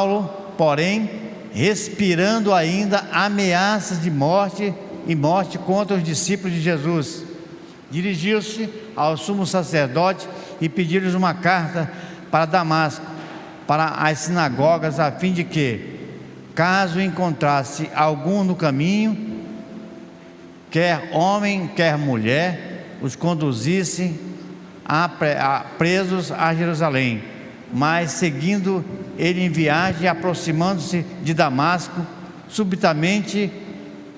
Paulo, porém, respirando ainda ameaças de morte e morte contra os discípulos de Jesus, dirigiu-se ao sumo sacerdote e pediu-lhes uma carta para Damasco, para as sinagogas, a fim de que, caso encontrasse algum no caminho, quer homem, quer mulher, os conduzisse presos a Jerusalém. Mas seguindo ele em viagem, aproximando-se de Damasco, subitamente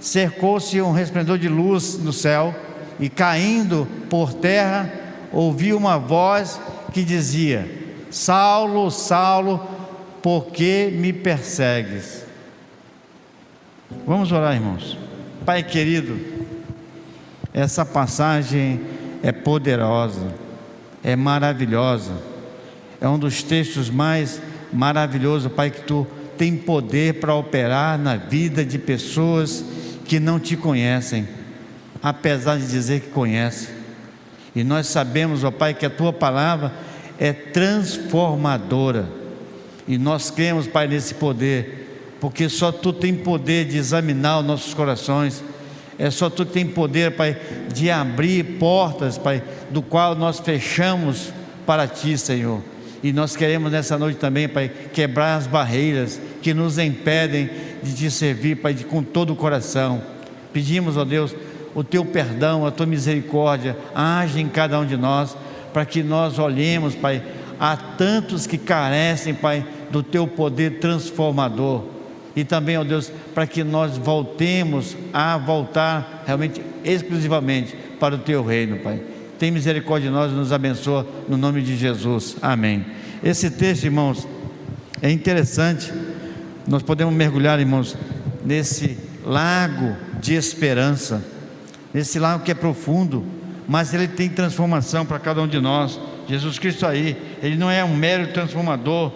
cercou-se um resplendor de luz no céu, e caindo por terra, ouviu uma voz que dizia: Saulo, Saulo, por que me persegues? Vamos orar, irmãos. Pai querido, essa passagem é poderosa, é maravilhosa, é um dos textos mais maravilhosos, Pai, que Tu tem poder para operar na vida de pessoas que não Te conhecem, apesar de dizer que conhecem. E nós sabemos, ó Pai, que a Tua palavra é transformadora, e nós cremos, Pai, nesse poder, porque só Tu tem poder de examinar os nossos corações, é só Tu que tem poder, Pai, de abrir portas, Pai, do qual nós fechamos para Ti, Senhor. E nós queremos nessa noite também, Pai, quebrar as barreiras que nos impedem de Te servir, Pai, com todo o coração. Pedimos, ó Deus, o Teu perdão, a Tua misericórdia, age em cada um de nós, para que nós olhemos, Pai, a tantos que carecem, Pai, do Teu poder transformador. E também, ó Deus, para que nós voltemos a voltar realmente, exclusivamente para o Teu reino, Pai. Tem misericórdia de nós e nos abençoa no nome de Jesus, amém. Esse texto, irmãos, é interessante. Nós podemos mergulhar, irmãos, nesse lago de esperança, nesse lago que é profundo, mas ele tem transformação para cada um de nós. Jesus Cristo aí, Ele não é um mero transformador,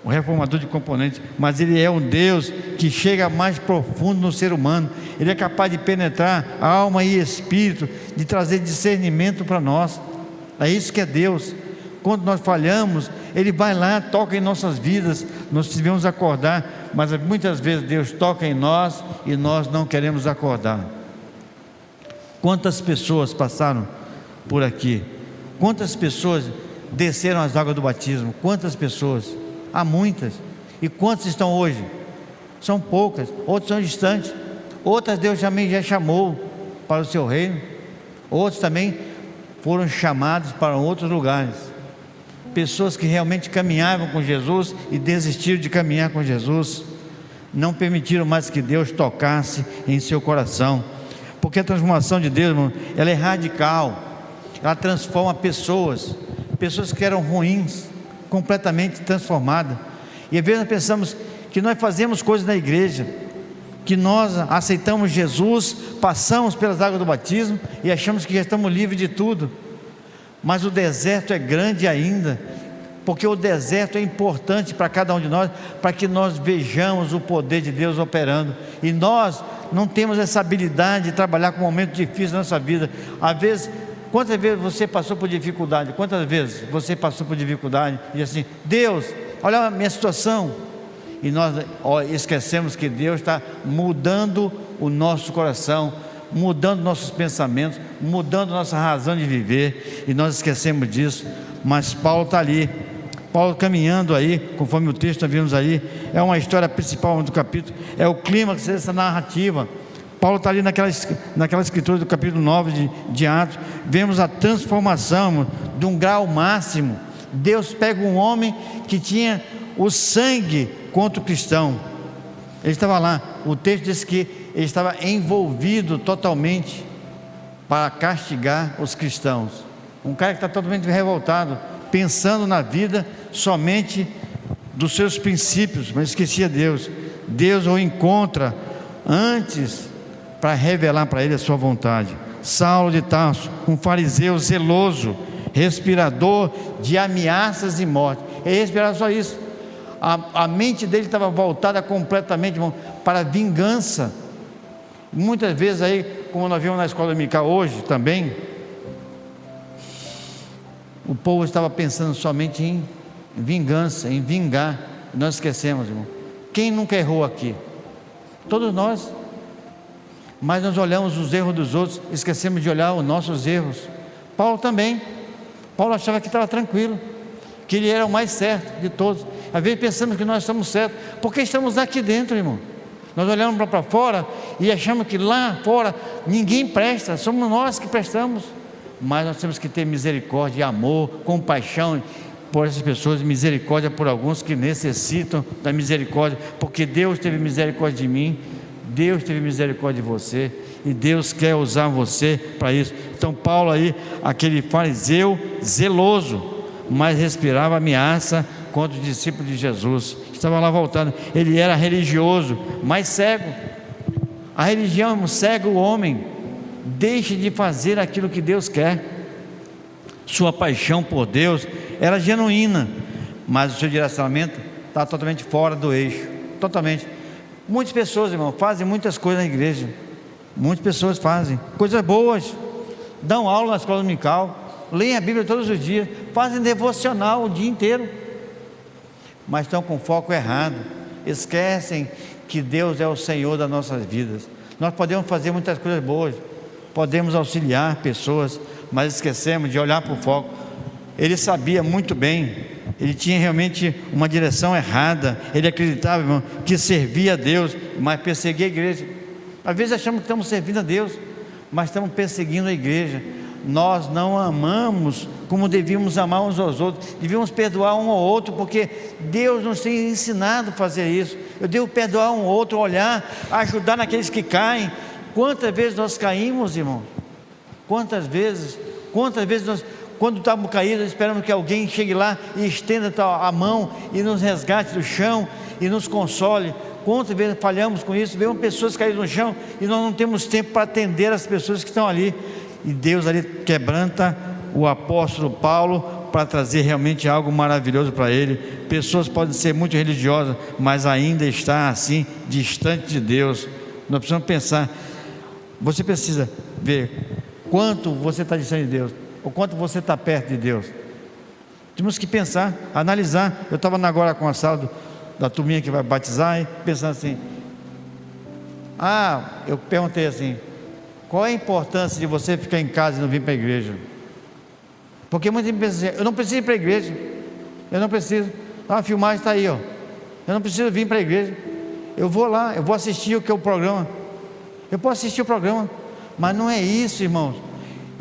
um reformador de componentes, mas Ele é um Deus que chega mais profundo no ser humano. Ele é capaz de penetrar alma e espírito, de trazer discernimento para nós. É isso que é Deus. Quando nós falhamos, Ele vai lá, toca em nossas vidas, nós devemos acordar, mas muitas vezes Deus toca em nós e nós não queremos acordar. Quantas pessoas passaram por aqui? Quantas pessoas desceram as águas do batismo? Quantas pessoas? Há muitas. E quantas estão hoje? São poucas. Outras são distantes. Outras Deus também já chamou para o seu reino. Outros também foram chamados para outros lugares. Pessoas que realmente caminhavam com Jesus e desistiram de caminhar com Jesus, não permitiram mais que Deus tocasse em seu coração. Porque a transformação de Deus, irmão, ela é radical. Ela transforma pessoas que eram ruins, completamente transformadas. E às vezes nós pensamos que nós fazemos coisas na igreja, que nós aceitamos Jesus, passamos pelas águas do batismo e achamos que já estamos livres de tudo. Mas o deserto é grande ainda, porque o deserto é importante para cada um de nós, para que nós vejamos o poder de Deus operando. E nós não temos essa habilidade de trabalhar com momentos difíceis na nossa vida. Às vezes, quantas vezes você passou por dificuldade? Quantas vezes você passou por dificuldade e assim, Deus, olha a minha situação. E nós esquecemos que Deus está mudando o nosso coração, mudando nossos pensamentos, mudando nossa razão de viver, e nós esquecemos disso. Mas Paulo está ali, Paulo caminhando aí, conforme o texto nós vimos aí, é uma história principal do capítulo, é o clímax dessa narrativa. Paulo está ali naquela escritura do capítulo 9 de Atos. Vemos a transformação de um grau máximo. Deus pega um homem que tinha o sangue contra o cristão. Ele estava lá, o texto diz que ele estava envolvido totalmente para castigar os cristãos. Um cara que está totalmente revoltado, pensando na vida somente dos seus princípios, mas esquecia Deus. Deus o encontra antes para revelar para ele a sua vontade. Saulo de Tarso, um fariseu zeloso, respirador de ameaças e morte. Ele respirava só isso. A mente dele estava voltada completamente, irmão, para a vingança. Muitas vezes aí, como nós vimos na escola dominical hoje também, o povo estava pensando somente em vingança, em vingar Nós esquecemos, irmão. Quem nunca errou aqui? Todos nós. Mas nós olhamos os erros dos outros, esquecemos de olhar os nossos erros. Paulo também. Paulo achava que estava tranquilo, que ele era o mais certo de todos. Às vezes pensamos que nós estamos certos, porque estamos aqui dentro, irmão. Nós olhamos para fora e achamos que lá fora ninguém presta, somos nós que prestamos. Mas nós temos que ter misericórdia, amor, compaixão por essas pessoas, misericórdia por alguns que necessitam da misericórdia, porque Deus teve misericórdia de mim, Deus teve misericórdia de você, e Deus quer usar você para isso. Então Paulo aí, aquele fariseu zeloso, mas respirava ameaça contra os discípulos de Jesus, estava lá voltando. Ele era religioso, mas cego. A religião cega o homem, deixe de fazer aquilo que Deus quer. Sua paixão por Deus era genuína, mas o seu direcionamento está totalmente fora do eixo, totalmente. Muitas pessoas, irmão, fazem muitas coisas na igreja, muitas pessoas fazem coisas boas, dão aula na escola dominical, leem a Bíblia todos os dias, fazem devocional o dia inteiro, mas estão com foco errado, esquecem que Deus é o Senhor das nossas vidas. Nós podemos fazer muitas coisas boas, podemos auxiliar pessoas, mas esquecemos de olhar para o foco. Ele sabia muito bem, ele tinha realmente uma direção errada, ele acreditava, irmão, que servia a Deus, mas perseguia a igreja. Às vezes achamos que estamos servindo a Deus, mas estamos perseguindo a igreja. Nós não amamos como devíamos amar uns aos outros, devíamos perdoar um ao outro, porque Deus nos tem ensinado a fazer isso. Eu devo perdoar um ao outro, olhar, ajudar naqueles que caem. Quantas vezes nós caímos, irmão? Quantas vezes nós, quando estamos caídos, esperamos que alguém chegue lá e estenda a mão e nos resgate do chão e nos console. Quantas vezes falhamos com isso? Vemos pessoas caídas no chão e nós não temos tempo para atender as pessoas que estão ali. E Deus ali quebranta o apóstolo Paulo para trazer realmente algo maravilhoso para ele. Pessoas podem ser muito religiosas, mas ainda estar assim, distante de Deus. Nós precisamos pensar. Você precisa ver quanto você está distante de Deus, o quanto você está perto de Deus. Temos que pensar, analisar. Eu estava agora com a sala da turminha que vai batizar, e pensando assim, eu perguntei assim, qual é a importância de você ficar em casa e não vir para a igreja? Porque muita gente pensa assim, eu não preciso ir para a igreja, eu não preciso, a filmagem está aí, ó. Eu não preciso vir para a igreja, eu vou lá, eu vou assistir o que é o programa, eu posso assistir o programa, mas não é isso, irmãos.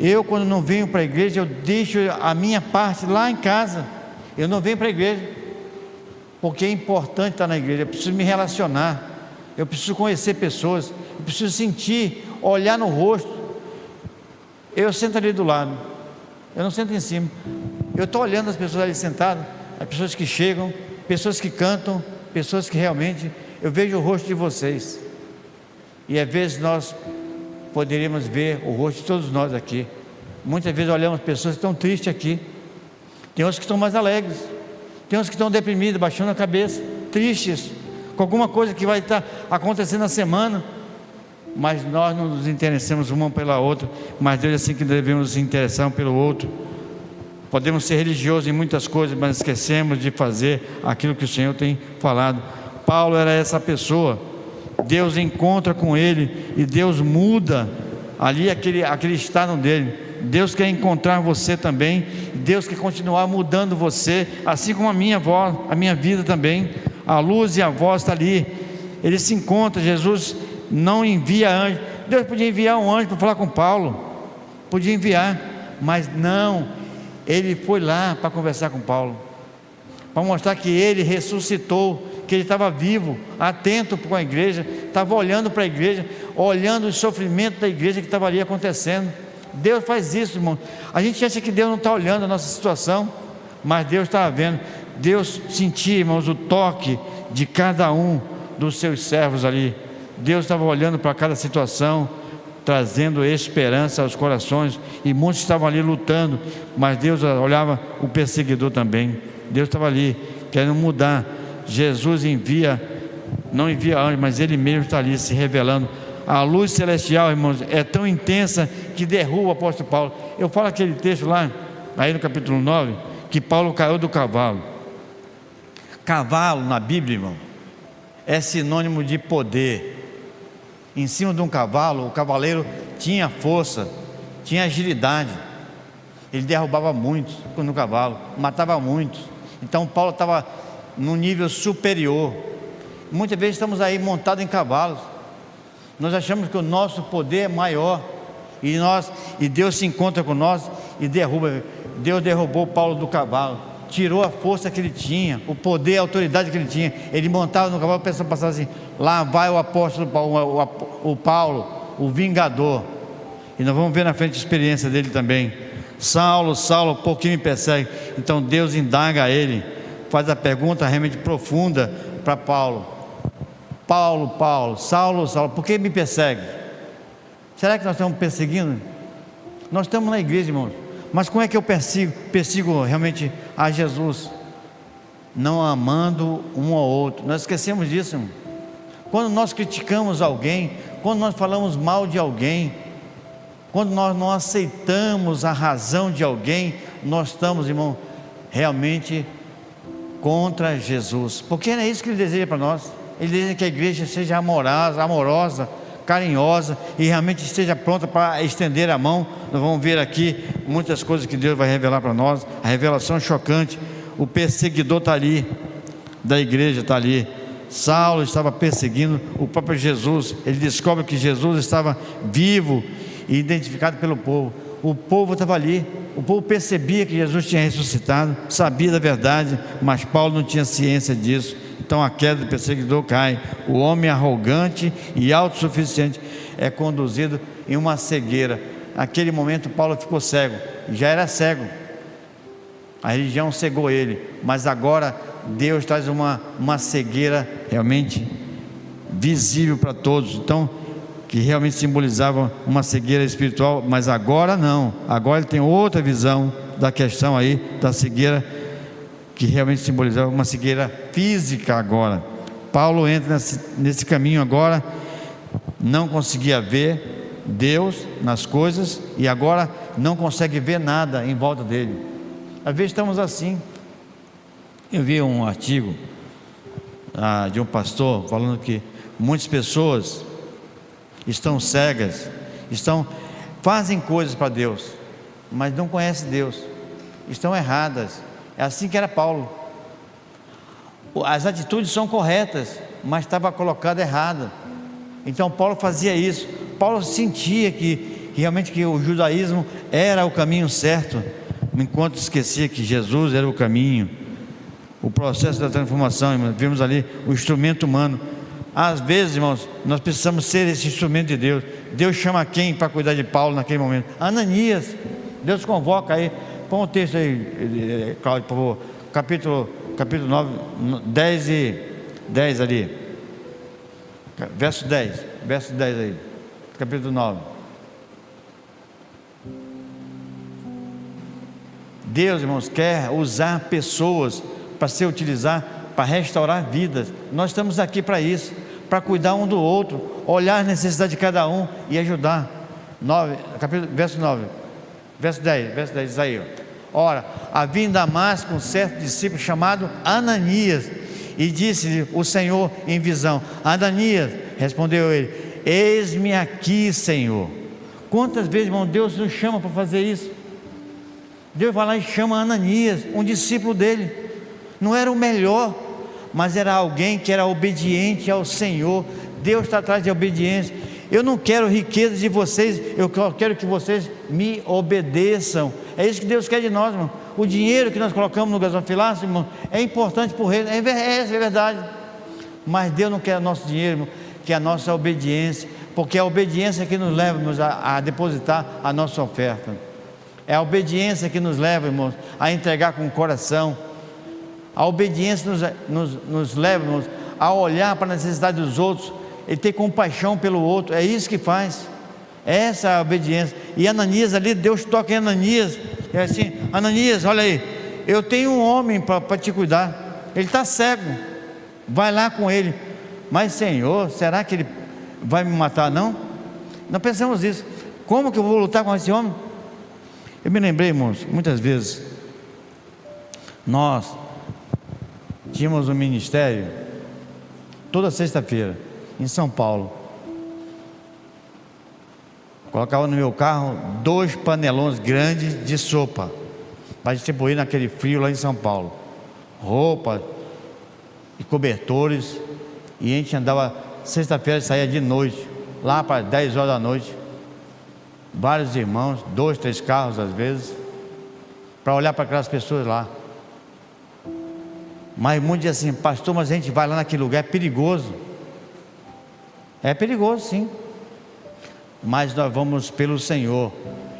Eu, quando não venho para a igreja, eu deixo a minha parte lá em casa, eu não venho para a igreja, porque é importante estar na igreja. Eu preciso me relacionar, eu preciso conhecer pessoas, eu preciso sentir, olhar no rosto. Eu sento ali do lado, eu não sento em cima, eu estou olhando as pessoas ali sentadas, as pessoas que chegam, pessoas que cantam, pessoas que realmente, eu vejo o rosto de vocês, e às vezes nós poderíamos ver o rosto de todos nós aqui. Muitas vezes olhamos pessoas que estão tristes aqui, tem outros que estão mais alegres, tem uns que estão deprimidos, baixando a cabeça, tristes, com alguma coisa que vai estar acontecendo na semana, mas nós não nos interessamos uma pela outra, mas Deus é assim que devemos nos interessar um pelo outro. Podemos ser religiosos em muitas coisas, mas esquecemos de fazer aquilo que o Senhor tem falado. Paulo era essa pessoa, Deus encontra com ele, e Deus muda ali aquele estado dele. Deus quer encontrar você também, Deus quer continuar mudando você, assim como a minha voz, a minha vida também. A luz e a voz está ali, ele se encontra. Jesus não envia anjo. Deus podia enviar um anjo para falar com Paulo, podia enviar, mas não, ele foi lá para conversar com Paulo, para mostrar que ele ressuscitou, que ele estava vivo, atento com a igreja, estava olhando para a igreja, olhando o sofrimento da igreja que estava ali acontecendo. Deus faz isso, irmão. A gente acha que Deus não está olhando a nossa situação, mas Deus estava vendo. Deus sentia, irmãos, o toque de cada um dos seus servos ali. Deus estava olhando para cada situação, trazendo esperança aos corações, e muitos estavam ali lutando, mas Deus olhava o perseguidor também. Deus estava ali querendo mudar. Jesus não envia anjo, mas ele mesmo está ali se revelando. A luz celestial, irmãos, é tão intensa que derruba o apóstolo Paulo. Eu falo aquele texto lá, aí no capítulo 9, que Paulo caiu do cavalo. Cavalo na Bíblia, irmão, é sinônimo de poder. Em cima de um cavalo, o cavaleiro tinha força, tinha agilidade. Ele derrubava muitos no cavalo, matava muitos. Então Paulo estava num nível superior. Muitas vezes estamos aí montados em cavalos. Nós achamos que o nosso poder é maior. E Deus se encontra com nós e derruba. Deus derrubou Paulo do cavalo, tirou a força que ele tinha, o poder, a autoridade que ele tinha. Ele montava no cavalo, pensava passar assim: lá vai o apóstolo Paulo, o Paulo, o vingador. E nós vamos ver na frente a experiência dele também. Saulo, Saulo, por que me persegue? Então Deus indaga a ele, faz a pergunta realmente profunda para Paulo: Paulo, Paulo, Saulo, Saulo, por que me persegue? Será que nós estamos perseguindo? Nós estamos na igreja, irmãos, mas como é que eu persigo realmente a Jesus? Não amando um ao outro. Nós esquecemos disso, irmão. Quando nós criticamos alguém, quando nós falamos mal de alguém, quando nós não aceitamos a razão de alguém, nós estamos, irmão, realmente contra Jesus, porque é isso que Ele deseja para nós. Ele deseja que a igreja seja amorosa, carinhosa e realmente esteja pronta para estender a mão. Nós vamos ver aqui muitas coisas que Deus vai revelar para nós. A revelação chocante: o perseguidor está ali, da igreja está ali. Saulo estava perseguindo o próprio Jesus. Ele descobre que Jesus estava vivo e identificado pelo povo. O povo estava ali, o povo percebia que Jesus tinha ressuscitado, sabia da verdade, mas Paulo não tinha ciência disso. Então a queda do perseguidor cai. O homem arrogante e autossuficiente é conduzido em uma cegueira. Naquele momento Paulo ficou cego, já era cego, a religião cegou ele, mas agora Deus traz uma cegueira realmente visível para todos. Então, que realmente simbolizava uma cegueira espiritual, mas agora não, agora ele tem outra visão da questão aí, da cegueira, que realmente simbolizava uma cegueira física agora. Paulo entra nesse caminho agora, não conseguia ver Deus nas coisas, e agora não consegue ver nada em volta dele. Às vezes estamos assim. Eu vi um artigo de um pastor falando que muitas pessoas estão cegas, fazem coisas para Deus, mas não conhecem Deus, estão erradas. É assim que era Paulo. As atitudes são corretas, mas estava colocada errada. Então Paulo fazia isso. Paulo sentia que realmente que o judaísmo era o caminho certo, enquanto esquecia que Jesus era o caminho. O processo da transformação, irmãos, vimos ali o instrumento humano. Às vezes, irmãos, nós precisamos ser esse instrumento de Deus. Deus chama quem para cuidar de Paulo naquele momento? Ananias. Deus convoca aí. Põe o texto aí, Cláudio, por favor. Capítulo 9, 10 ali. Verso 10 aí. Capítulo 9. Deus, irmãos, quer usar pessoas para se utilizar, para restaurar vidas. Nós estamos aqui para isso, para cuidar um do outro, olhar a necessidade de cada um e ajudar. Verso 10 diz aí: ora, havia em Damasco um certo discípulo chamado Ananias, e disse-lhe o Senhor em visão: Ananias. Respondeu ele: eis-me aqui, Senhor. Quantas vezes, irmão, Deus nos chama para fazer isso? Deus vai lá e chama Ananias, um discípulo dele. Não era o melhor, mas era alguém que era obediente ao Senhor. Deus está atrás de obediência. Eu não quero riquezas de vocês, eu quero que vocês me obedeçam. É isso que Deus quer de nós, irmão. O dinheiro que nós colocamos no gasofilácio, irmão, é importante para o reino, é verdade. Mas Deus não quer nosso dinheiro, irmão, que é a nossa obediência, porque é a obediência que nos leva, irmãos, a depositar a nossa oferta. É a obediência que nos leva, irmãos, a entregar com o coração. A obediência nos leva, irmãos, a olhar para a necessidade dos outros e ter compaixão pelo outro. É isso que faz. Essa é a obediência. E Ananias ali, Deus toca em Ananias. É assim: Ananias, olha aí, eu tenho um homem para te cuidar. Ele está cego. Vai lá com ele. Mas Senhor, será que ele vai me matar? Não? Não pensamos isso. Como que eu vou lutar com esse homem? Eu me lembrei, irmãos, muitas vezes nós tínhamos um ministério toda sexta-feira em São Paulo. Colocava no meu carro 2 panelões grandes de sopa para distribuir naquele frio lá em São Paulo, roupa e cobertores. E a gente andava sexta-feira, saía de noite, lá para 10 horas da noite, vários irmãos, 2, 3 carros às vezes, para olhar para aquelas pessoas lá. Mas muitos dizem assim: pastor, mas a gente vai lá naquele lugar, é perigoso. É perigoso, sim, mas nós vamos pelo Senhor.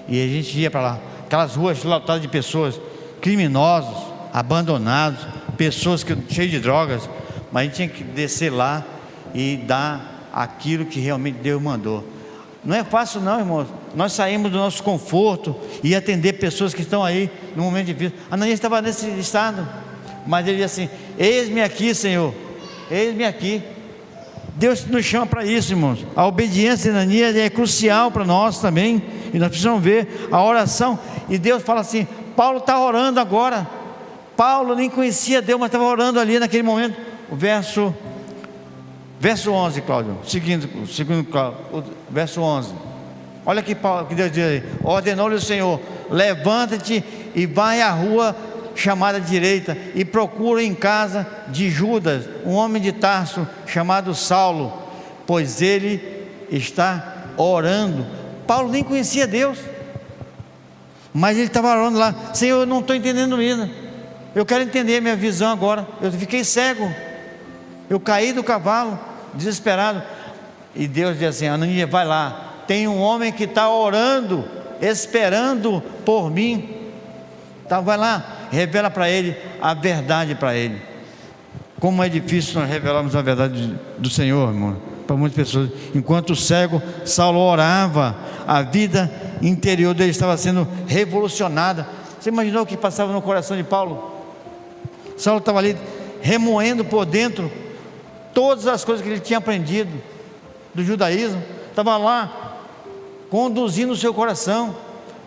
E a gente ia para lá, aquelas ruas lotadas de pessoas, criminosos, abandonados, pessoas cheias de drogas. Mas a gente tinha que descer lá e dar aquilo que realmente Deus mandou. Não é fácil não, irmãos. Nós saímos do nosso conforto e atender pessoas que estão aí no momento difícil. Ananias estava nesse estado, mas ele disse assim: eis-me aqui, Senhor, eis-me aqui. Deus nos chama para isso, irmãos. A obediência de Ananias é crucial para nós também, e nós precisamos ver a oração. E Deus fala assim: Paulo está orando agora. Paulo nem conhecia Deus, mas estava orando ali naquele momento. O verso 11, Cláudio, segundo verso 11. Olha que Deus diz aí: ordenou-lhe o Senhor: levanta-te e vai à rua chamada direita, e procura em casa de Judas um homem de Tarso chamado Saulo, pois ele está orando. Paulo nem conhecia Deus, mas ele estava orando lá: Senhor, eu não estou entendendo isso, eu quero entender minha visão agora, eu fiquei cego, eu caí do cavalo, desesperado. E Deus diz assim: Ananias, vai lá, tem um homem que está orando, esperando por mim. Então vai lá, revela para ele a verdade para ele. Como é difícil nós revelarmos a verdade do Senhor, irmão, para muitas pessoas. Enquanto o cego, Saulo orava, a vida interior dele estava sendo revolucionada. Você imaginou o que passava no coração de Paulo? Saulo estava ali remoendo por dentro todas as coisas que ele tinha aprendido do judaísmo. Estava lá conduzindo o seu coração,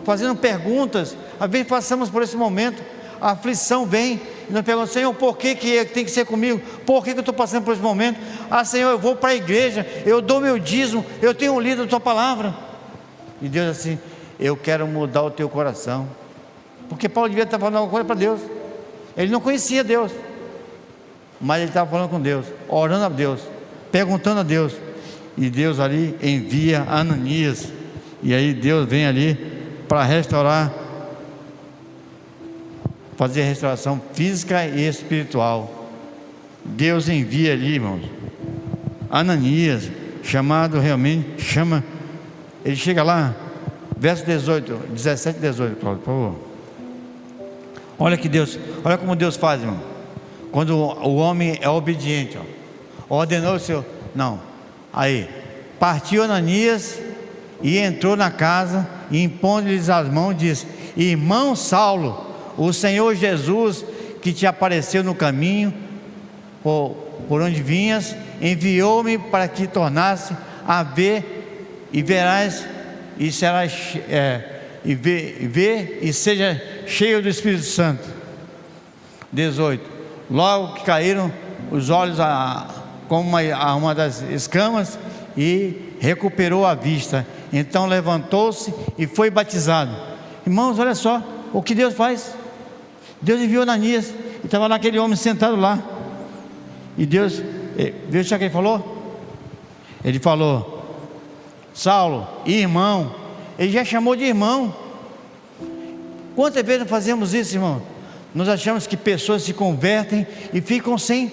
fazendo perguntas. Às vezes passamos por esse momento, a aflição vem e nós perguntamos: Senhor, por que tem que ser comigo? Por que eu estou passando por esse momento? Senhor, eu vou para a igreja, eu dou meu dízimo, eu tenho lido a tua palavra. E Deus assim: eu quero mudar o teu coração. Porque Paulo devia estar falando alguma coisa para Deus. Ele não conhecia Deus, mas ele estava falando com Deus, orando a Deus, perguntando a Deus. E Deus ali envia Ananias, e aí Deus vem ali para restaurar, fazer a restauração física e espiritual. Deus envia ali, irmãos, Ananias, ele chega lá, verso 17 e 18, Cláudio, por favor. Olha como Deus faz, irmão. Quando o homem é obediente, ordenou o Senhor, aí partiu Ananias e entrou na casa, e impondo-lhes as mãos, disse: irmão Saulo, o Senhor Jesus, que te apareceu no caminho por onde vinhas, enviou-me para que tornasse a ver, e verás, e serás e seja cheio do Espírito Santo. 18. Logo que caíram os olhos como uma das escamas, e recuperou a vista. Então levantou-se e foi batizado. Irmãos, olha só o que Deus faz. Deus enviou Ananias, e estava lá aquele homem sentado lá. E Deus, viu o que ele falou? Ele falou: Saulo, irmão. Ele já chamou de irmão. Quantas vezes nós fazemos isso, irmão? Nós achamos que pessoas se convertem e ficam sem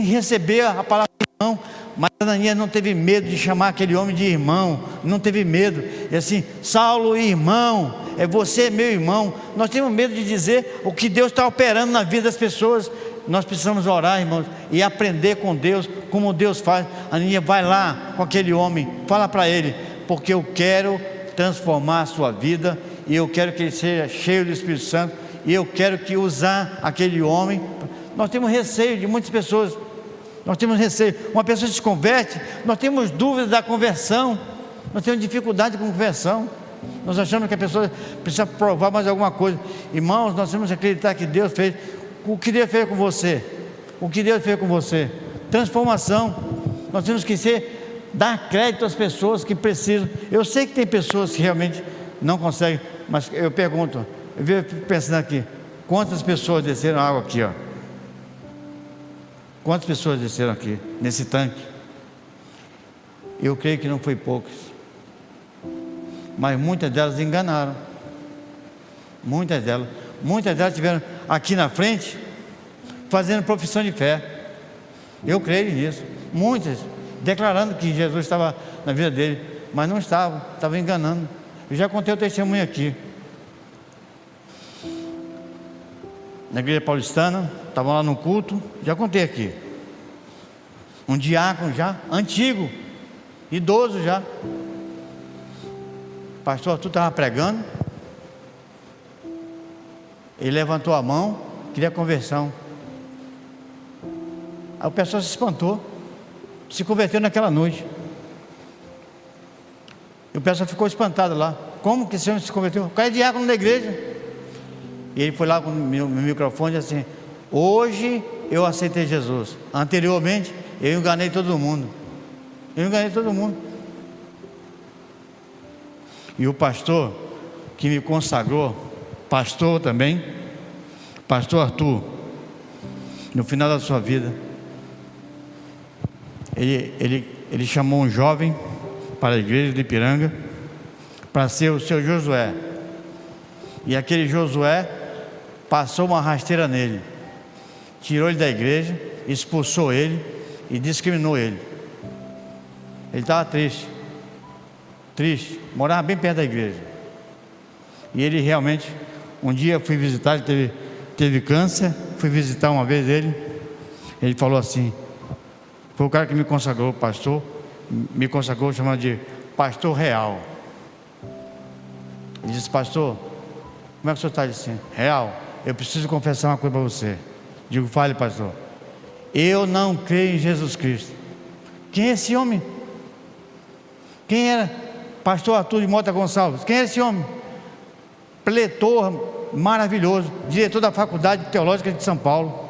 receber a palavra de irmão. Mas Ananias não teve medo de chamar aquele homem de irmão, não teve medo. E assim: Saulo, irmão, você meu irmão. Nós temos medo de dizer o que Deus está operando na vida das pessoas. Nós precisamos orar, irmãos, e aprender com Deus, como Deus faz. Ananias, vai lá com aquele homem, fala para ele: porque eu quero transformar a sua vida, e eu quero que ele seja cheio do Espírito Santo, e eu quero que usar aquele homem. Nós temos receio de muitas pessoas. Nós temos receio. Uma pessoa se converte, nós temos dúvidas da conversão, nós temos dificuldade com conversão. Nós achamos que a pessoa precisa provar mais alguma coisa. Irmãos, nós temos que acreditar que Deus fez. O que Deus fez com você? o que Deus fez com você. Transformação. Nós temos que dar crédito às pessoas que precisam. Eu sei que tem pessoas que realmente não conseguem, mas eu pergunto, eu fico pensando aqui, quantas pessoas desceram água aqui, ó? Quantas pessoas desceram aqui, nesse tanque? Eu creio que não foi poucas, mas muitas delas enganaram. Muitas delas estiveram aqui na frente, fazendo profissão de fé. Eu creio nisso. Muitas declarando que Jesus estava na vida dele, mas não estava enganando. Eu já contei o testemunho aqui. Na igreja paulistana, estavam lá no culto, já contei aqui. Um diácono já, antigo, idoso já. O pastor Arthur estava pregando. Ele levantou a mão, queria conversão. Aí o pessoal se espantou, se converteu naquela noite. E o pessoal ficou espantado lá. Como que esse homem se converteu? O cara é diácono da igreja. E ele foi lá com o microfone e disse assim: hoje eu aceitei Jesus. Anteriormente eu enganei todo mundo. E o pastor que me consagrou, pastor também, pastor Arthur, no final da sua vida, ele chamou um jovem para a igreja de Ipiranga para ser o seu Josué. E aquele Josué passou uma rasteira nele, tirou ele da igreja, expulsou ele e discriminou ele. Ele estava triste, morava bem perto da igreja. E ele realmente, um dia eu fui visitar, ele teve câncer, fui visitar uma vez ele falou assim, foi o cara que me consagrou, pastor, me consagrou, chamado de pastor real. Ele disse: pastor, como é que o senhor está? Ele disse: real, eu preciso confessar uma coisa para você. Digo: fale, pastor. Eu não creio em Jesus Cristo. Quem é esse homem? Quem era? Pastor Arthur de Mota Gonçalves. Quem é esse homem? Pletor maravilhoso, diretor da Faculdade Teológica de São Paulo,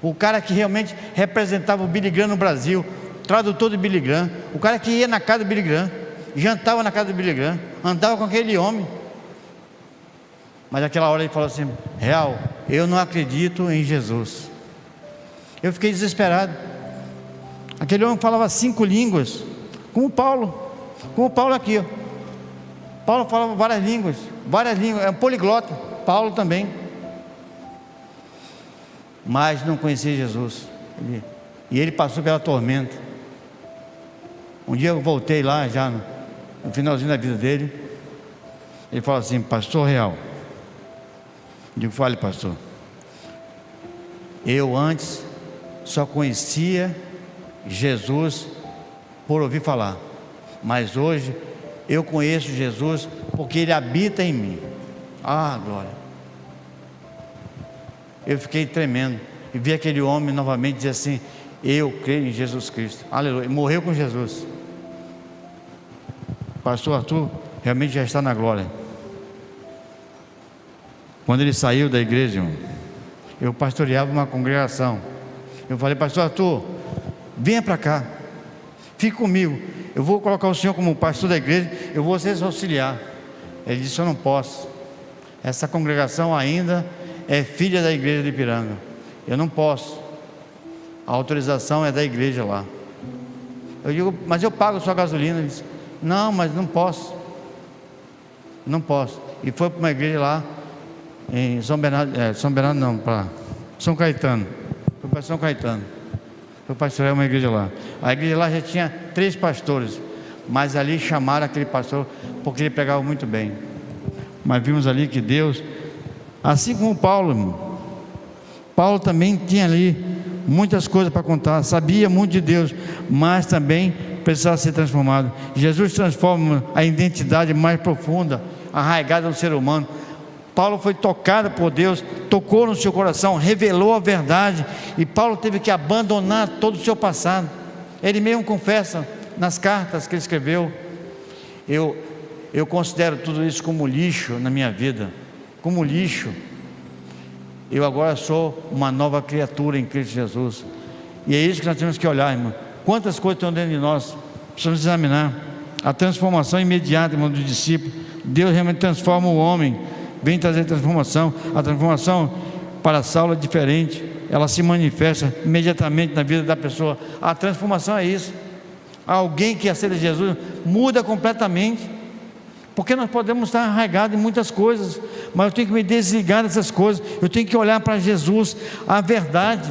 o cara que realmente representava o Billy Graham no Brasil, tradutor de Billy Graham, o cara que ia na casa do Billy Graham, jantava na casa do Billy Graham, andava com aquele homem. Mas naquela hora ele falou assim: real, eu não acredito em Jesus. Eu fiquei desesperado. Aquele homem falava 5 línguas, como o Paulo aqui, ó. Paulo falava várias línguas, é um poliglota. Paulo também, mas não conhecia Jesus. E ele passou pela tormenta. Um dia eu voltei lá, já no finalzinho da vida dele. Ele falou assim: pastor real. Eu digo: fale, pastor. Eu antes só conhecia Jesus por ouvir falar, mas hoje eu conheço Jesus porque Ele habita em mim. Ah, glória. Eu fiquei tremendo e vi aquele homem novamente dizer assim: eu creio em Jesus Cristo. Aleluia. Morreu com Jesus. Pastor Arthur realmente já está na glória. Quando ele saiu da igreja, irmão, eu pastoreava uma congregação. Eu falei: pastor Arthur, venha para cá, fique comigo, eu vou colocar o senhor como pastor da igreja, eu vou ser seu auxiliar. Ele disse: eu não posso, essa congregação ainda é filha da igreja de Ipiranga, eu não posso, a autorização é da igreja lá. Eu digo: mas eu pago a sua gasolina. Ele disse: não, mas não posso. E foi para uma igreja lá em São Bernardo não, para São Caetano. Foi para São Caetano, foi pastorear uma igreja lá. A igreja lá já tinha 3 pastores, mas ali chamaram aquele pastor porque ele pregava muito bem. Mas vimos ali que Deus, assim como Paulo, irmão, Paulo também tinha ali muitas coisas para contar, sabia muito de Deus, mas também precisava ser transformado. Jesus transforma a identidade mais profunda, arraigada no ser humano. Paulo foi tocado por Deus, tocou no seu coração, revelou a verdade, e Paulo teve que abandonar todo o seu passado. Ele mesmo confessa nas cartas que ele escreveu: eu considero tudo isso como lixo na minha vida, como lixo. eu agora sou uma nova criatura em Cristo Jesus. E é isso que nós temos que olhar, irmão. Quantas coisas estão dentro de nós, precisamos examinar. A transformação imediata, irmão, do discípulo. Deus realmente transforma o homem, vem trazer transformação. A transformação para Saulo é diferente, ela se manifesta imediatamente na vida da pessoa. A transformação é isso. Alguém que aceita Jesus muda completamente, porque nós podemos estar arraigados em muitas coisas, mas eu tenho que me desligar dessas coisas, eu tenho que olhar para Jesus, a verdade,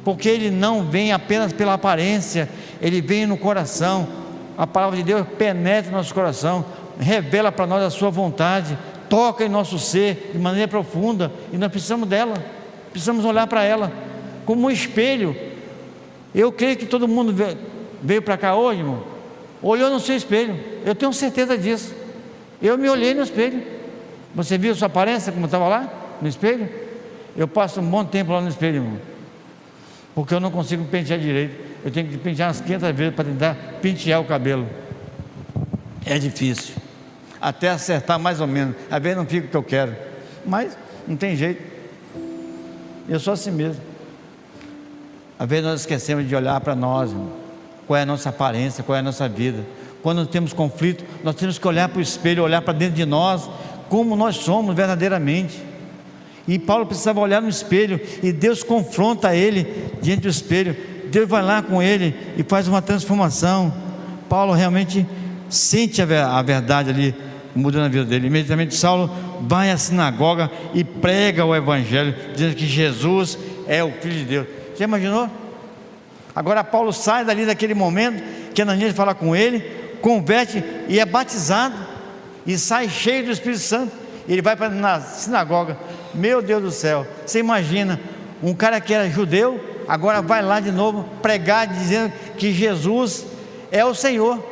porque Ele não vem apenas pela aparência, Ele vem no coração. A palavra de Deus penetra no nosso coração, revela para nós a sua vontade, toca em nosso ser de maneira profunda, e nós precisamos dela, precisamos olhar para ela como um espelho. Eu creio que todo mundo veio para cá hoje, irmão, olhou no seu espelho, eu tenho certeza disso. Eu me olhei no espelho. Você viu a sua aparência como estava lá no espelho? Eu passo um bom tempo lá no espelho, irmão, porque eu não consigo pentear direito. Eu tenho que pentear umas 500 vezes para tentar pentear o cabelo. É difícil, até acertar mais ou menos. Às vezes não fica o que eu quero, mas não tem jeito. Eu sou assim mesmo. Às vezes nós esquecemos de olhar para nós, irmão. Qual é a nossa aparência, qual é a nossa vida. Quando temos conflito, nós temos que olhar para o espelho, olhar para dentro de nós, como nós somos verdadeiramente. E Paulo precisava olhar no espelho, e Deus confronta ele diante do espelho. Deus vai lá com ele e faz uma transformação. Paulo realmente sente a verdade ali, mudando a vida dele. Imediatamente Saulo vai à sinagoga e prega o evangelho, dizendo que Jesus é o Filho de Deus. Já imaginou? Agora Paulo sai dali daquele momento que Ananias fala com ele, converte e é batizado, e sai cheio do Espírito Santo. Ele vai para a sinagoga. Meu Deus do céu, você imagina um cara que era judeu, agora vai lá de novo pregar, dizendo que Jesus é o Senhor,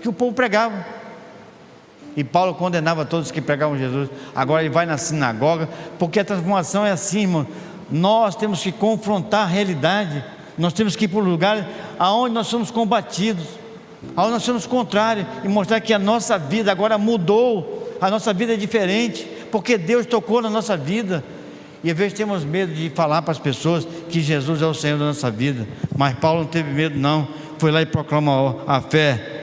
que o povo pregava. E Paulo condenava todos que pregavam Jesus. Agora ele vai na sinagoga, porque a transformação é assim, irmão. Nós temos que confrontar a realidade. Nós temos que ir para o lugar aonde nós somos combatidos, aonde nós somos contrários, e mostrar que a nossa vida agora mudou, a nossa vida é diferente, porque Deus tocou na nossa vida. E às vezes temos medo de falar para as pessoas que Jesus é o Senhor da nossa vida, mas Paulo não teve medo não, foi lá e proclamou a fé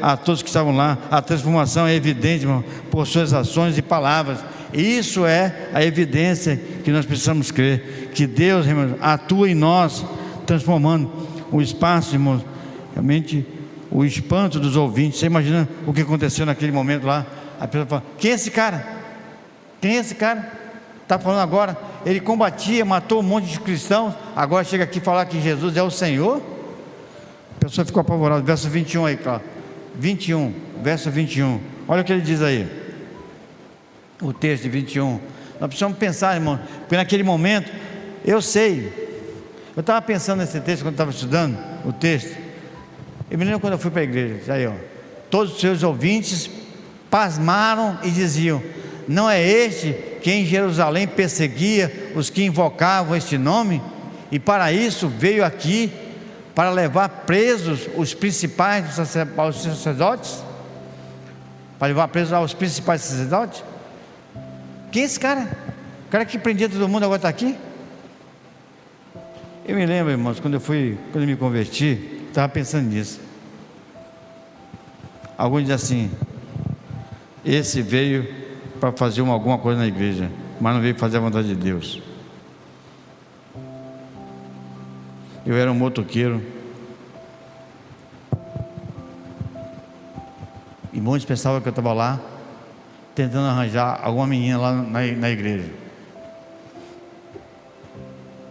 a todos que estavam lá. A transformação é evidente, irmão, por suas ações e palavras. Isso é a evidência que nós precisamos crer, que Deus, irmão, atua em nós, transformando o espaço, irmão, realmente o espanto dos ouvintes. Você imagina o que aconteceu naquele momento lá? A pessoa fala: quem é esse cara? Quem é esse cara? Está falando agora, ele combatia, matou um monte de cristãos, agora chega aqui falar que Jesus é o Senhor? A pessoa ficou apavorada. Verso 21 aí, claro. 21, verso 21. Olha o que ele diz aí. O texto de 21. Nós precisamos pensar, irmão, porque naquele momento, eu sei, eu estava pensando nesse texto quando estava estudando o texto. Eu me lembro quando eu fui para a igreja, aí, ó, todos os seus ouvintes pasmaram e diziam: não é este que em Jerusalém perseguia os que invocavam este nome? E para isso veio aqui, para levar presos os principais dos sacerdotes? Para levar presos aos principais sacerdotes? Quem é esse cara? O cara que prendia todo mundo agora está aqui? Eu me lembro, irmãos, quando eu me converti, estava pensando nisso. Alguns dizem assim: esse veio para fazer alguma coisa na igreja, mas não veio fazer a vontade de Deus. Eu era um motoqueiro, e muitos pensavam que eu estava lá tentando arranjar alguma menina lá na igreja.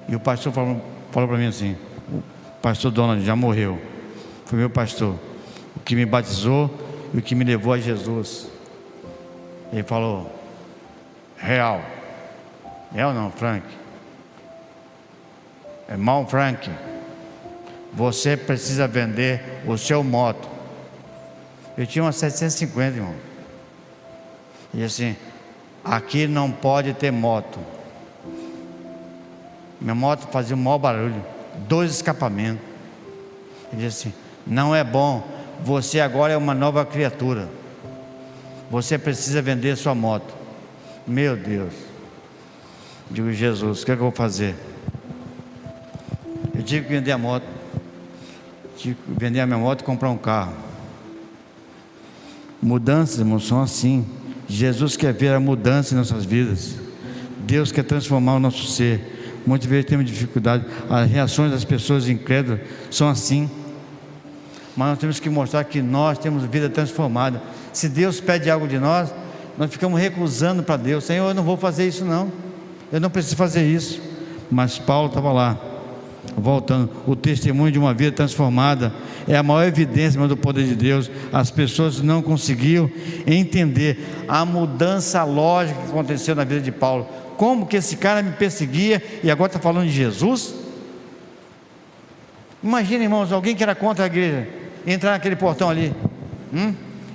E o pastor falou para mim assim: o pastor Donald já morreu, foi meu pastor, o que me batizou e o que me levou a Jesus. Ele falou: real não, Frank, irmão Frank, você precisa vender o seu moto. Eu tinha uma 750, irmão. E assim: aqui não pode ter moto. Minha moto fazia um maior barulho, 2 escapamentos. Ele disse assim: não é bom, você agora é uma nova criatura, você precisa vender sua moto. Meu Deus, Digo, Jesus, o que é que eu vou fazer? Eu tive que vender a moto. Tive que vender a minha moto e comprar um carro. Mudanças, irmãos, são assim. Jesus quer ver a mudança em nossas vidas. Deus quer transformar o nosso ser. Muitas vezes temos dificuldade. As reações das pessoas incrédulas são assim. Mas nós temos que mostrar que nós temos vida transformada. Se Deus pede algo de nós, nós ficamos recusando para Deus. Senhor, eu não vou fazer isso não. Eu não preciso fazer isso. Mas Paulo estava lá, voltando. O testemunho de uma vida transformada é a maior evidência, irmão, do poder de Deus. As pessoas não conseguiam entender a mudança lógica que aconteceu na vida de Paulo. Como que esse cara me perseguia e agora está falando de Jesus? Imagina, irmãos, alguém que era contra a igreja entrar naquele portão ali,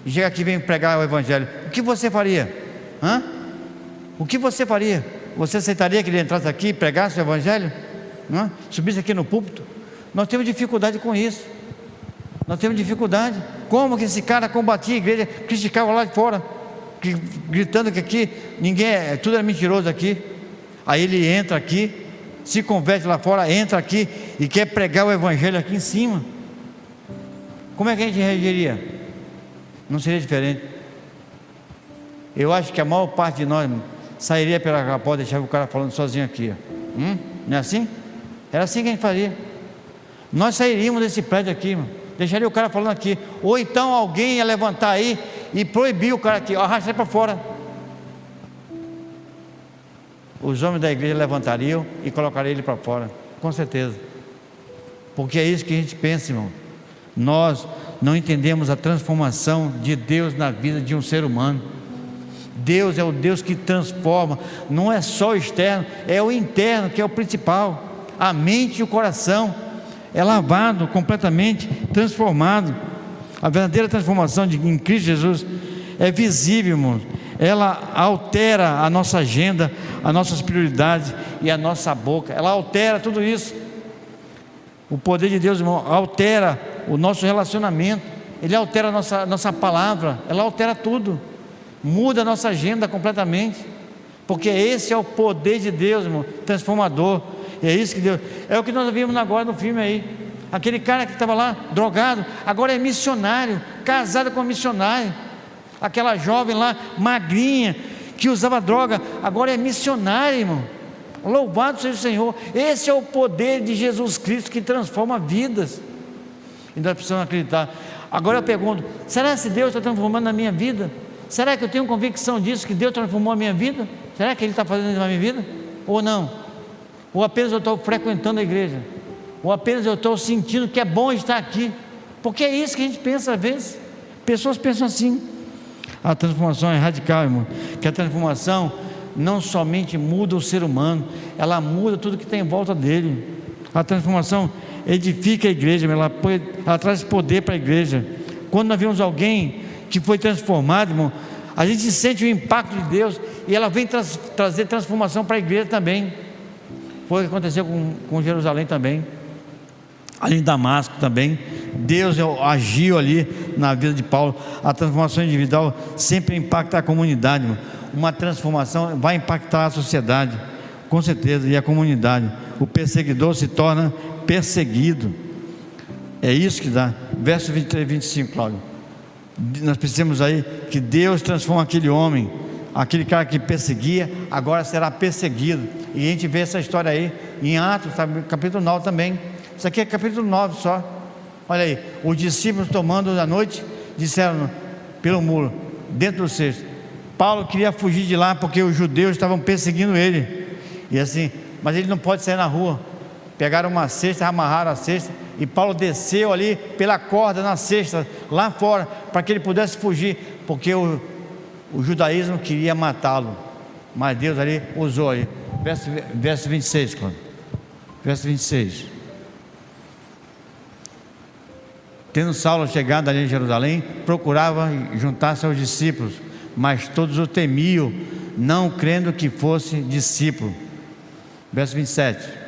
e chega aqui e vem pregar o evangelho. O que você faria? O que você faria? Você aceitaria que ele entrasse aqui e pregasse o evangelho? Subisse aqui no púlpito? Nós temos dificuldade com isso. Nós temos dificuldade. Como que esse cara combatia a igreja, criticava lá de fora, gritando que aqui ninguém tudo é mentiroso aqui. Aí ele entra aqui, se converte lá fora, entra aqui e quer pregar o evangelho aqui em cima. Como é que a gente reagiria? Não seria diferente. Eu acho que a maior parte de nós sairia pela porta e deixava o cara falando sozinho aqui. Não é assim? Era assim que a gente faria. Nós sairíamos desse prédio aqui, irmão. Deixaria o cara falando aqui. Ou então alguém ia levantar aí e proibir o cara aqui, arrastar para fora. Os homens da igreja levantariam e colocariam ele para fora, com certeza. Porque é isso que a gente pensa, irmão. Nós não entendemos a transformação de Deus na vida de um ser humano. Deus é o Deus que transforma. Não é só o externo, é o interno que é o principal. A mente e o coração é lavado, completamente transformado. A verdadeira transformação em Cristo Jesus é visível, irmãos. Ela altera a nossa agenda, as nossas prioridades e a nossa boca. Ela altera tudo isso. O poder de Deus, irmão, altera o nosso relacionamento. Ele altera a nossa palavra. Ela altera tudo. Muda a nossa agenda completamente. Porque esse é o poder de Deus, irmão, transformador. E é isso que Deus... É o que nós vimos agora no filme aí. Aquele cara que estava lá, drogado, agora é missionário, casado com uma missionária. Aquela jovem lá, magrinha, que usava droga, agora é missionária, irmão. Louvado seja o Senhor. Esse é o poder de Jesus Cristo que transforma vidas. E nós precisamos acreditar. Agora eu pergunto, será que Deus está transformando a minha vida? Será que eu tenho convicção disso, que Deus transformou a minha vida? Será que Ele está fazendo isso na minha vida? Ou não? Ou apenas eu estou frequentando a igreja? Ou apenas eu estou sentindo que é bom estar aqui? Porque é isso que a gente pensa às vezes. Pessoas pensam assim. A transformação é radical, irmão. Que a transformação não somente muda o ser humano, ela muda tudo que tem em volta dele. A transformação edifica a igreja, ela traz poder para a igreja. Quando nós vemos alguém que foi transformado, irmão, a gente sente o impacto de Deus e ela vem trazer transformação para a igreja também. Foi o que aconteceu com Jerusalém também, ali em Damasco também. Deus agiu ali na vida de Paulo. A transformação individual sempre impacta a comunidade, irmão. Uma transformação vai impactar a sociedade, com certeza, e a comunidade. O perseguidor se torna perseguido. É isso que dá. Verso 23 e 25, Cláudio. Nós precisamos aí que Deus transforma aquele homem, aquele cara que perseguia, agora será perseguido. E a gente vê essa história aí em Atos, capítulo 9 também. Isso aqui é capítulo 9 só. Olha aí, os discípulos tomando da noite, disseram pelo muro, dentro do cesto. Paulo queria fugir de lá porque os judeus estavam perseguindo ele. E assim, mas ele não pode sair na rua. Pegaram uma cesta, amarraram a cesta, e Paulo desceu ali pela corda na cesta, lá fora, para que ele pudesse fugir, porque o judaísmo queria matá-lo. Mas Deus ali usou aí. Verso 26, claro. Verso 26. Tendo Saulo chegado ali em Jerusalém, procurava juntar-se aos discípulos, mas todos o temiam, não crendo que fosse discípulo. Verso 27.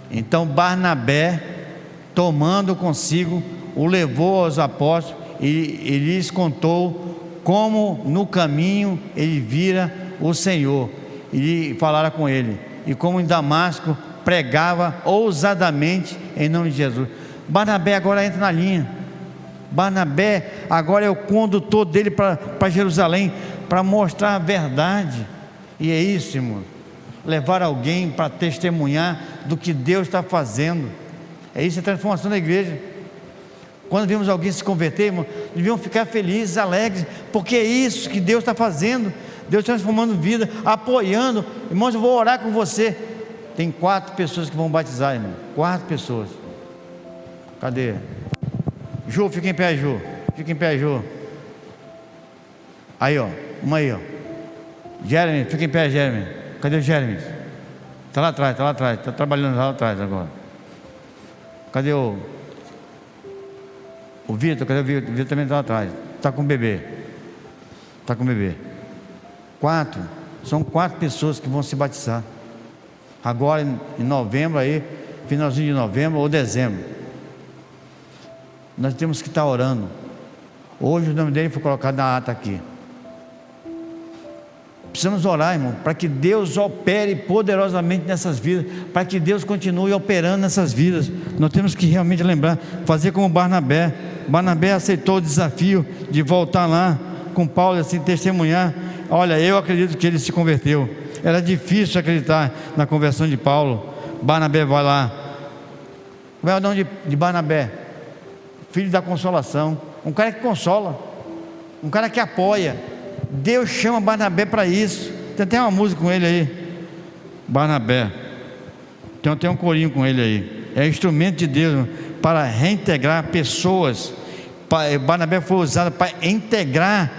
Então Barnabé, tomando consigo, o levou aos apóstolos e lhes contou como no caminho ele vira o Senhor e falaram com ele. E como em Damasco, pregava ousadamente em nome de Jesus. Barnabé agora entra na linha. Barnabé agora é o condutor dele para Jerusalém, para mostrar a verdade. E é isso, irmão, levar alguém para testemunhar do que Deus está fazendo. É isso, a transformação da igreja. Quando vimos alguém se converter, irmão, deviam ficar felizes, alegres, porque é isso que Deus está fazendo. Deus transformando vida, apoiando. Irmãos, eu vou orar com você. Tem 4 pessoas que vão batizar, irmão. 4 pessoas. Cadê? Ju, fica em pé, Ju. Fica em pé, Ju. Aí, ó. Uma aí, ó. Jeremy, fica em pé, Jeremy. Cadê o Jeremy? Está lá atrás, está lá atrás. Está trabalhando lá atrás agora. Cadê o Vitor? Cadê o Vitor? O Vitor também está lá atrás. Está com o bebê. Está com o bebê. 4. São 4 pessoas que vão se batizar. Agora em novembro aí, finalzinho de novembro ou dezembro. Nós temos que estar orando. Hoje o nome dele foi colocado na ata aqui. Precisamos orar, irmão, para que Deus opere poderosamente nessas vidas, para que Deus continue operando nessas vidas. Nós temos que realmente lembrar, fazer como Barnabé. Barnabé aceitou o desafio de voltar lá com Paulo, assim, testemunhar. Olha, eu acredito que ele se converteu. Era difícil acreditar na conversão de Paulo. Barnabé vai lá. Qual é o nome de Barnabé? Filho da consolação. Um cara que consola, um cara que apoia. Deus chama Barnabé para isso. Tem até uma música com ele aí, Barnabé. Tem até um corinho com ele aí. É instrumento de Deus para reintegrar pessoas. Barnabé foi usado para integrar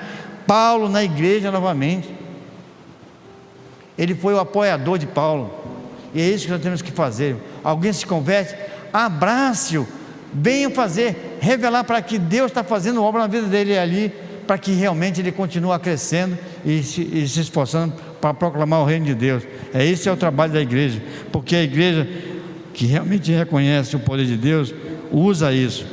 Paulo na igreja novamente. Ele foi o apoiador de Paulo. E é isso que nós temos que fazer. Alguém se converte, abrace-o, venha fazer, revelar para que Deus está fazendo obra na vida dele ali, para que realmente ele continue crescendo e se esforçando para proclamar o reino de Deus. Esse é o trabalho da igreja, porque a igreja que realmente reconhece o poder de Deus, usa isso,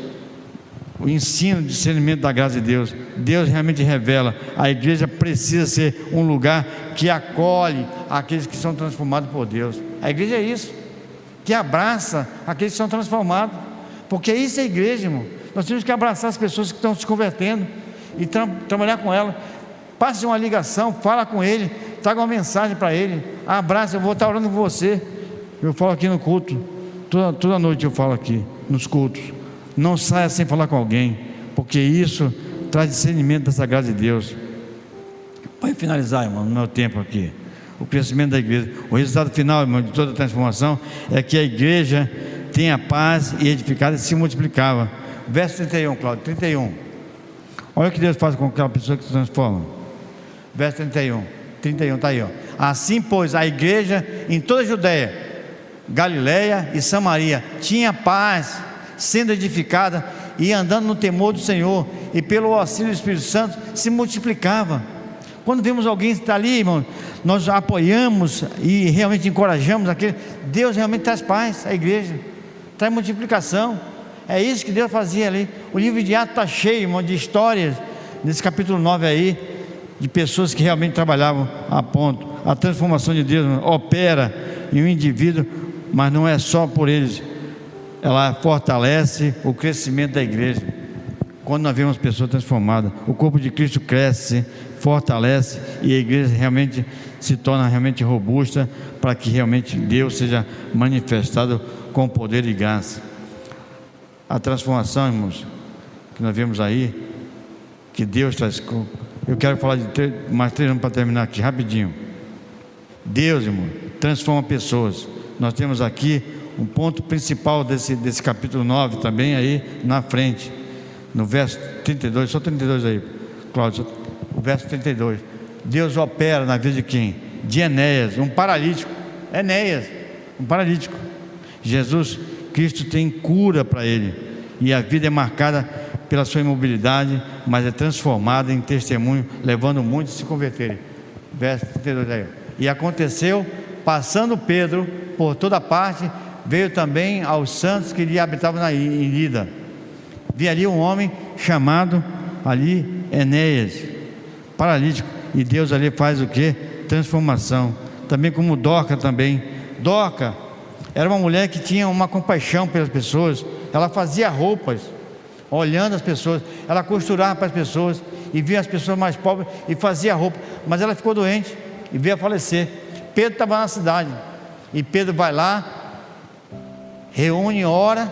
o ensino, o discernimento da graça de Deus. Deus realmente revela. A igreja precisa ser um lugar que acolhe aqueles que são transformados por Deus. A igreja é isso, que abraça aqueles que são transformados, porque isso é a igreja, irmão. Nós temos que abraçar as pessoas que estão se convertendo e trabalhar com ela. Passe uma ligação, fala com ele, traga uma mensagem para ele, abraça. Eu vou estar orando com você. Eu falo aqui no culto, toda noite eu falo aqui nos cultos. Não saia sem falar com alguém, porque isso traz discernimento dessa graça de Deus. Para finalizar, irmão, no meu tempo aqui, o crescimento da igreja, o resultado final, irmão, de toda a transformação é que a igreja tenha paz e edificada e se multiplicava. Verso 31, Cláudio, 31. Olha o que Deus faz com aquela pessoa que se transforma. Verso 31 está aí, ó. Assim, pois, a igreja em toda a Judeia, Galileia e Samaria tinha paz, sendo edificada e andando no temor do Senhor, e pelo auxílio do Espírito Santo se multiplicava. Quando vemos alguém estar ali, irmão, nós apoiamos e realmente encorajamos aquele. Deus realmente traz paz à igreja, traz multiplicação. É isso que Deus fazia ali. O livro de Atos está cheio, irmão, de histórias, nesse capítulo 9 aí, de pessoas que realmente trabalhavam a ponto. A transformação de Deus, irmão, opera em um indivíduo, mas não é só por eles. Ela fortalece o crescimento da igreja. Quando nós vemos pessoas transformadas, o corpo de Cristo cresce, fortalece, e a igreja realmente se torna realmente robusta, para que realmente Deus seja manifestado com poder e graça. A transformação, irmãos, que nós vemos aí, que Deus traz. Eu quero falar de mais 3 anos para terminar aqui, rapidinho. Deus, irmão, transforma pessoas. Nós temos aqui um ponto principal desse capítulo 9 também aí na frente, no verso 32, só 32 aí, Cláudio, o verso 32. Deus opera na vida de quem? De Enéas, um paralítico. Enéas, um paralítico. Jesus Cristo tem cura para ele, e a vida é marcada pela sua imobilidade, mas é transformada em testemunho, levando muitos a se converterem. Verso 32 aí. E aconteceu, passando Pedro por toda parte, veio também aos santos que lhe habitavam em Lida. Vi ali um homem chamado ali Enéas, paralítico, e Deus ali faz o quê? transformação. Também como Dorca também. Dorca era uma mulher que tinha uma compaixão pelas pessoas. Ela fazia roupas, olhando as pessoas. Ela costurava para as pessoas e via as pessoas mais pobres e fazia roupa. Mas ela ficou doente e veio a falecer. Pedro estava na cidade e Pedro vai lá, reúne, ora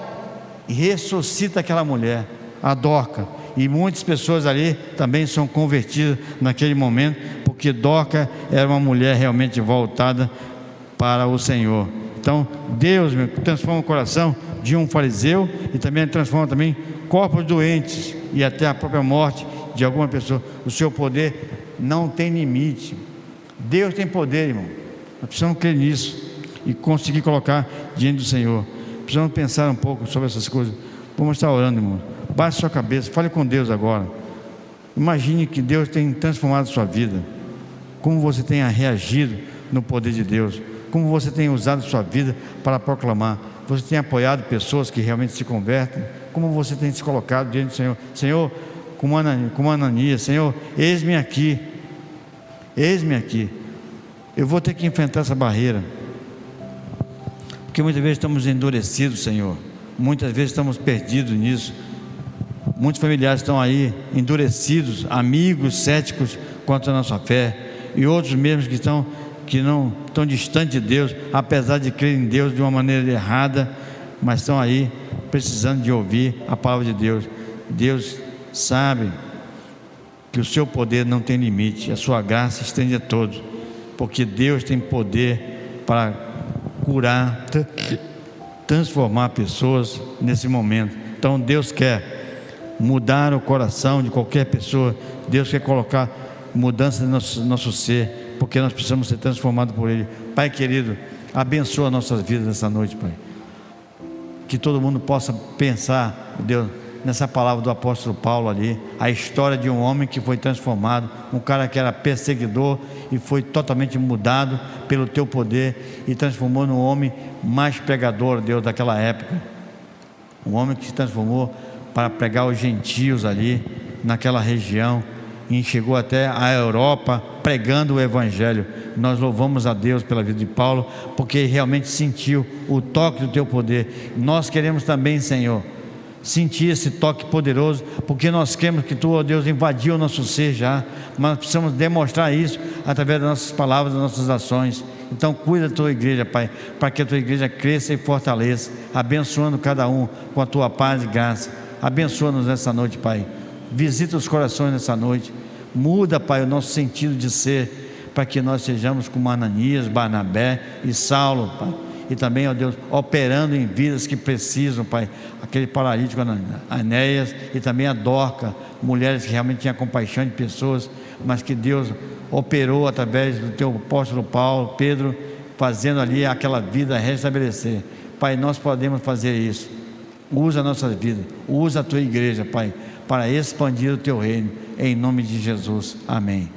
e ressuscita aquela mulher, a Dorca. E muitas pessoas ali também são convertidas naquele momento, porque Dorca era uma mulher realmente voltada para o Senhor. Então Deus transforma o coração de um fariseu e também transforma também corpos doentes e até a própria morte de alguma pessoa. O seu poder não tem limite. Deus tem poder, irmão. Nós precisamos crer nisso e conseguir colocar diante do Senhor. Precisamos pensar um pouco sobre essas coisas. Vamos estar orando, irmão. Baixe sua cabeça, fale com Deus agora. Imagine que Deus tem transformado a sua vida. Como você tenha reagido no poder de Deus. Como você tem usado a sua vida para proclamar. Você tem apoiado pessoas que realmente se convertem. Como você tem se colocado diante do Senhor. Senhor, como Ananias, Senhor, eis-me aqui. Eis-me aqui. Eu vou ter que enfrentar essa barreira. Porque muitas vezes estamos endurecidos, Senhor. Muitas vezes estamos perdidos nisso. Muitos familiares estão aí endurecidos, amigos céticos quanto à nossa fé, e outros mesmos que não estão distantes de Deus, apesar de crer em Deus de uma maneira errada, mas estão aí precisando de ouvir a palavra de Deus. Deus sabe que o seu poder não tem limite, a sua graça estende a todos, porque Deus tem poder para curar, transformar pessoas nesse momento. Então Deus quer mudar o coração de qualquer pessoa. Deus quer colocar mudança no nosso ser, porque nós precisamos ser transformados por Ele. Pai querido, abençoa nossas vidas nessa noite, Pai. Que todo mundo possa pensar, Deus, nessa palavra do apóstolo Paulo ali, a história de um homem que foi transformado, um cara que era perseguidor e foi totalmente mudado pelo teu poder e transformou num homem mais pregador, Deus, daquela época. Um homem que se transformou para pregar os gentios ali naquela região e chegou até a Europa pregando o Evangelho. Nós louvamos a Deus pela vida de Paulo, porque realmente sentiu o toque do teu poder. Nós queremos também, Senhor, sentir esse toque poderoso, porque nós queremos que tu, ó Deus, invadiu o nosso ser já, mas precisamos demonstrar isso através das nossas palavras, das nossas ações. Então cuida da tua igreja, Pai, para que a tua igreja cresça e fortaleça, abençoando cada um com a tua paz e graça. Abençoa-nos nessa noite, Pai. Visita os corações nessa noite. Muda, Pai, o nosso sentido de ser, para que nós sejamos como Ananias, Barnabé e Saulo, Pai. E também, ó Deus, operando em vidas que precisam, Pai. Aquele paralítico, Enéas, e também a Dorca, mulheres que realmente tinham compaixão de pessoas, mas que Deus operou através do teu apóstolo Paulo, Pedro, fazendo ali aquela vida restabelecer. Pai, nós podemos fazer isso. Usa a nossa vida, usa a tua igreja, Pai, para expandir o teu reino, em nome de Jesus, amém.